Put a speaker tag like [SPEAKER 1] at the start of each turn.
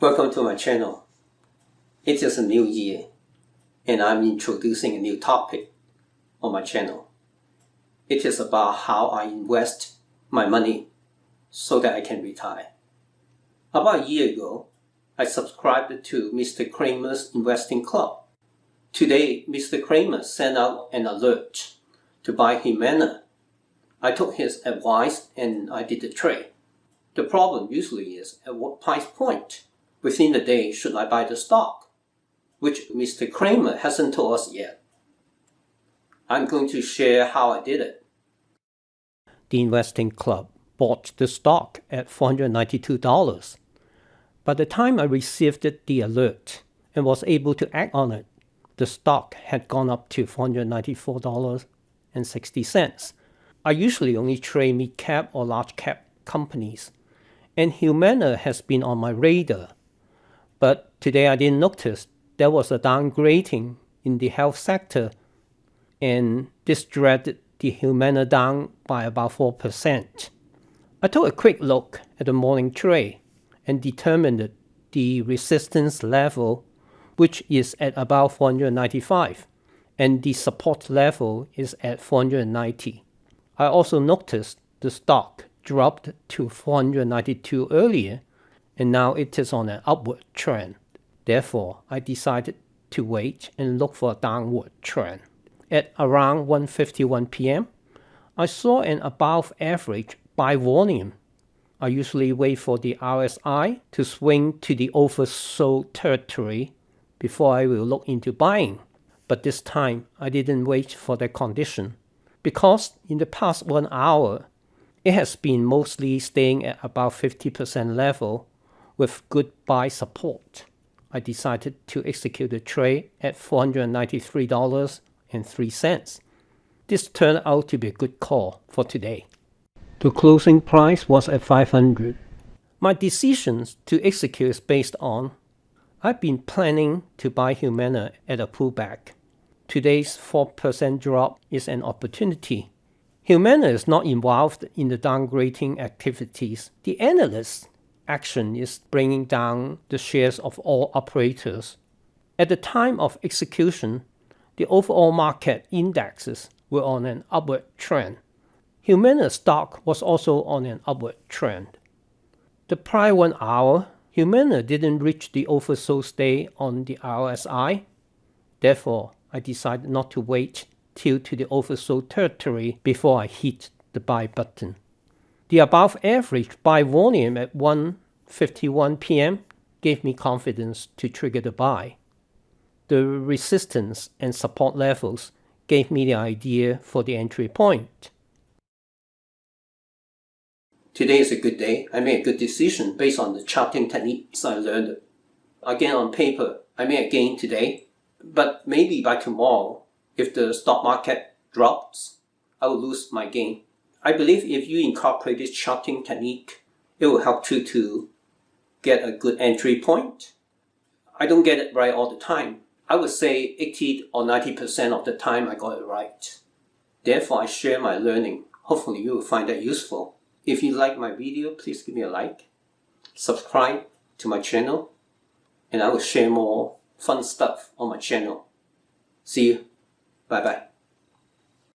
[SPEAKER 1] Welcome to my channel. It is a new year and I'm introducing a new topic on my channel. It is about how I invest my money so that I can retire. About a year ago, I subscribed to Mr. Cramer's Investing Club. Today, Mr. Cramer sent out an alert to buy Humana. I took his advice and I did the trade. The problem usually is at what price point within the day should I buy the stock, which Mr. Cramer hasn't told us yet. I'm going to share how I did it.
[SPEAKER 2] The Investing Club bought the stock at $492. By the time I received the alert and was able to act on it, the stock had gone up to $494.60. I usually only trade mid-cap or large-cap companies, and Humana has been on my radar. But today I didn't notice there was a downgrading in the health sector, and this dragged the Humana down by about 4%. I took a quick look at the morning trade and determined the resistance level, which is at about 495, and the support level is at 490. I also noticed the stock dropped to 492 earlier, and now it is on an upward trend. Therefore, I decided to wait and look for a downward trend. At around 1:51 p.m., I saw an above average buy volume. I usually wait for the RSI to swing to the oversold territory before I will look into buying. But this time, I didn't wait for that condition, because in the past 1 hour, it has been mostly staying at about 50% level with good buy support. I decided to execute the trade at $493.03. This turned out to be a good call for today. The closing price was at $500. My decisions to execute is based on I've been planning to buy Humana at a pullback. Today's 4% drop is an opportunity. Humana is not involved in the downgrading activities. The analysts' action is bringing down the shares of all operators. At the time of execution, the overall market indexes were on an upward trend. Humana stock was also on an upward trend. The prior 1 hour, Humana didn't reach the oversold state on the RSI. Therefore, I decided not to wait till to the oversold territory before I hit the buy button. The above average buy volume at 1:51 p.m. gave me confidence to trigger the buy. The resistance and support levels gave me the idea for the entry point.
[SPEAKER 1] Today is a good day. I made a good decision based on the charting techniques I learned. Again, on paper, I made a gain today, but maybe by tomorrow, if the stock market drops, I will lose my gain. I believe if you incorporate this charting technique, it will help you to get a good entry point. I don't get it right all the time. I would say 80 or 90% of the time I got it right. Therefore, I share my learning. Hopefully you will find that useful. If you like my video, please give me a like. Subscribe to my channel, and I will share more fun stuff on my channel. See you. Bye-bye.